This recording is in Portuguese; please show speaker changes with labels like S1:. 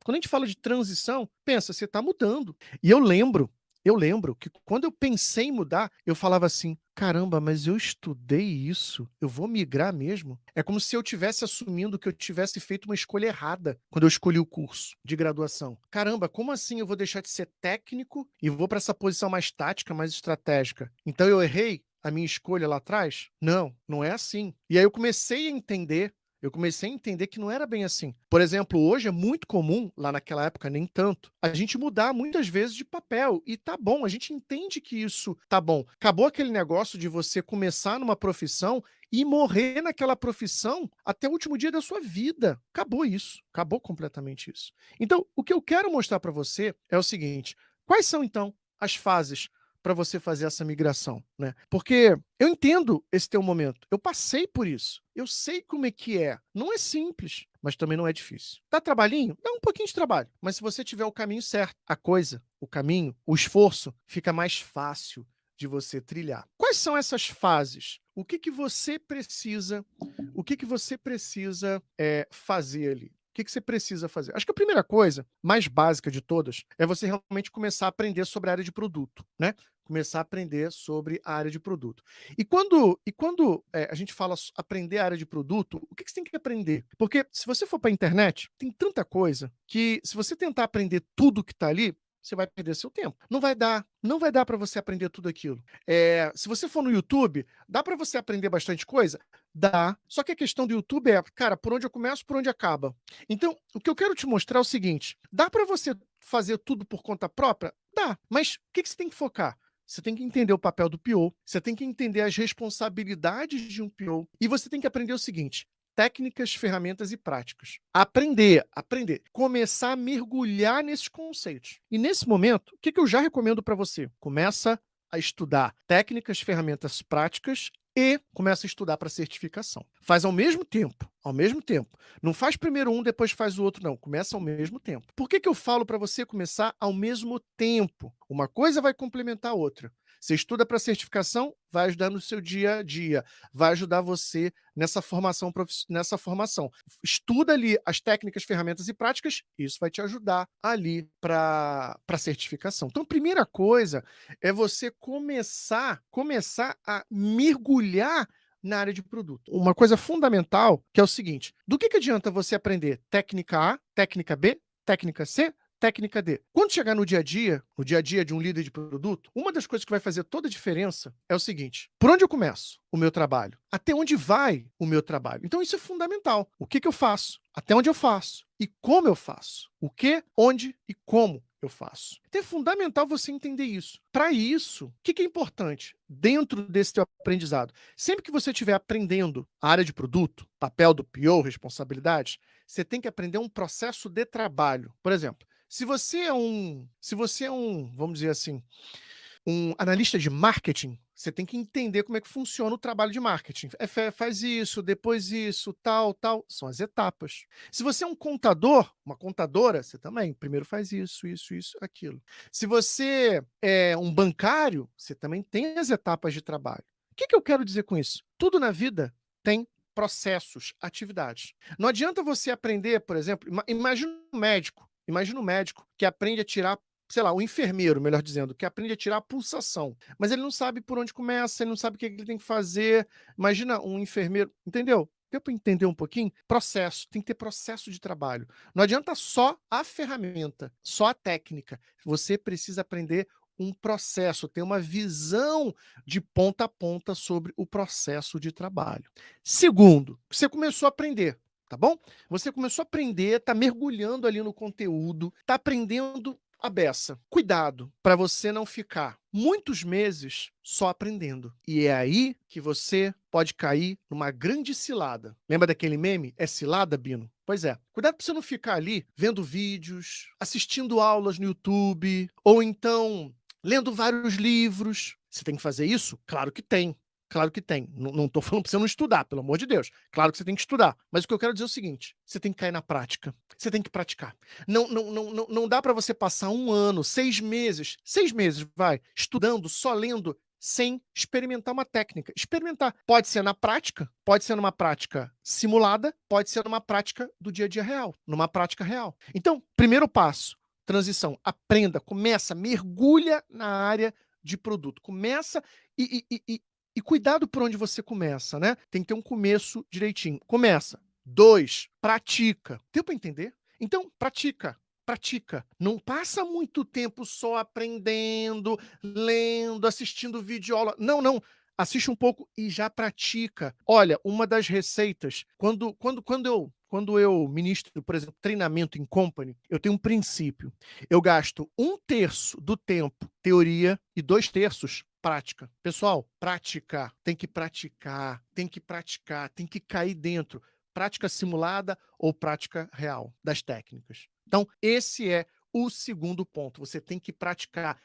S1: Quando a gente fala de transição, pensa, você está mudando. E eu lembro que quando eu pensei em mudar, eu falava assim: "Caramba, mas eu estudei isso, eu vou migrar mesmo?". É como se eu tivesse assumindo que eu tivesse feito uma escolha errada quando eu escolhi o curso de graduação. "Caramba, como assim eu vou deixar de ser técnico e vou para essa posição mais tática, mais estratégica? Então eu errei a minha escolha lá atrás?". Não, não é assim. E aí eu comecei a entender que não era bem assim. Por exemplo, hoje é muito comum, lá naquela época nem tanto, a gente mudar muitas vezes de papel. E tá bom, a gente entende que isso tá bom. Acabou aquele negócio de você começar numa profissão e morrer naquela profissão até o último dia da sua vida. Acabou isso. Acabou completamente isso. Então, o que eu quero mostrar para você é o seguinte: quais são então as fases para você fazer essa migração, né? Porque eu entendo esse teu momento. Eu passei por isso. Eu sei como é que é. Não é simples, mas também não é difícil. Dá trabalhinho? Dá um pouquinho de trabalho. Mas se você tiver o caminho certo, a coisa, o caminho, o esforço, fica mais fácil de você trilhar. Quais são essas fases? O que que você precisa fazer ali? O que que você precisa fazer? Acho que a primeira coisa, mais básica de todas, é você realmente começar a aprender sobre a área de produto, né? Começar a aprender sobre a área de produto. E quando a gente fala aprender a área de produto, o que que você tem que aprender? Porque se você for para a internet, tem tanta coisa que se você tentar aprender tudo que está ali, você vai perder seu tempo. Não vai dar para você aprender tudo aquilo. Se você for no YouTube, dá para você aprender bastante coisa? Dá. Só que a questão do YouTube é, cara, por onde eu começo, por onde acaba. Então, o que eu quero te mostrar é o seguinte: dá para você fazer tudo por conta própria? Dá. Mas o que que você tem que focar? Você tem que entender o papel do PO, você tem que entender as responsabilidades de um PO, e você tem que aprender o seguinte: técnicas, ferramentas e práticas. Aprender. Começar a mergulhar nesses conceitos. E nesse momento, o que que eu já recomendo para você? Começa a estudar técnicas, ferramentas práticas e começa a estudar para certificação. Faz ao mesmo tempo, ao mesmo tempo. Não faz primeiro um, depois faz o outro, não. Começa ao mesmo tempo. Por que que eu falo para você começar ao mesmo tempo? Uma coisa vai complementar a outra. Você estuda para certificação, vai ajudar no seu dia a dia, vai ajudar você nessa formação. Estuda ali as técnicas, ferramentas e práticas, isso vai te ajudar ali para certificação. Então, primeira coisa é você começar a mergulhar na área de produto. Uma coisa fundamental, que é o seguinte: do que adianta você aprender técnica A, técnica B, técnica C, técnica D? Quando chegar no dia a dia de um líder de produto, uma das coisas que vai fazer toda a diferença é o seguinte: por onde eu começo o meu trabalho? Até onde vai o meu trabalho? Então isso é fundamental. O que eu faço? Até onde eu faço? E como eu faço? O que, onde e como eu faço. Então é fundamental você entender isso. Para isso, o que é importante dentro desse teu aprendizado? Sempre que você estiver aprendendo a área de produto, papel do PO, responsabilidades, você tem que aprender um processo de trabalho. Por exemplo, se você é um, vamos dizer assim, um analista de marketing, você tem que entender como é que funciona o trabalho de marketing. Faz isso, depois isso, tal, tal. São as etapas. Se você é um contador, uma contadora, você também. Primeiro faz isso, aquilo. Se você é um bancário, você também tem as etapas de trabalho. O que eu quero dizer com isso? Tudo na vida tem processos, atividades. Não adianta você aprender, por exemplo, imagina um médico. Imagina um médico que aprende a tirar, sei lá, o enfermeiro, melhor dizendo, que aprende a tirar a pulsação, mas ele não sabe por onde começa, ele não sabe o que ele tem que fazer. Imagina um enfermeiro, entendeu? Deu para entender um pouquinho? Processo, tem que ter processo de trabalho. Não adianta só a ferramenta, só a técnica. Você precisa aprender um processo, ter uma visão de ponta a ponta sobre o processo de trabalho. Segundo, você começou a aprender, tá bom? Você começou a aprender, tá mergulhando ali no conteúdo, tá aprendendo a beça. Cuidado para você não ficar muitos meses só aprendendo. E é aí que você pode cair numa grande cilada. Lembra daquele meme? É cilada, Bino? Pois é. Cuidado para você não ficar ali vendo vídeos, assistindo aulas no YouTube, ou então lendo vários livros. Você tem que fazer isso? Claro que tem. Claro que tem. Não estou falando para você não estudar, pelo amor de Deus. Claro que você tem que estudar. Mas o que eu quero dizer é o seguinte: você tem que cair na prática. Você tem que praticar. Não dá para você passar um ano, 6 meses, vai, estudando, só lendo, sem experimentar uma técnica. Experimentar. Pode ser na prática, pode ser numa prática simulada, pode ser numa prática do dia a dia real, numa prática real. Então, primeiro passo, transição. Aprenda, começa, mergulha na área de produto. Começa e cuidado por onde você começa, né? Tem que ter um começo direitinho. Começa. 2, pratica. Deu para entender? Então, pratica. Pratica. Não passa muito tempo só aprendendo, lendo, assistindo videoaula. Não, não. Assiste um pouco e já pratica. Olha, uma das receitas, quando eu ministro, por exemplo, treinamento em company, eu tenho um princípio. Eu gasto 1/3 do tempo teoria e 2/3 prática. Pessoal, prática. Tem que praticar, tem que praticar, tem que cair dentro. Prática simulada ou prática real das técnicas. Então, esse é o segundo ponto. Você tem que praticar.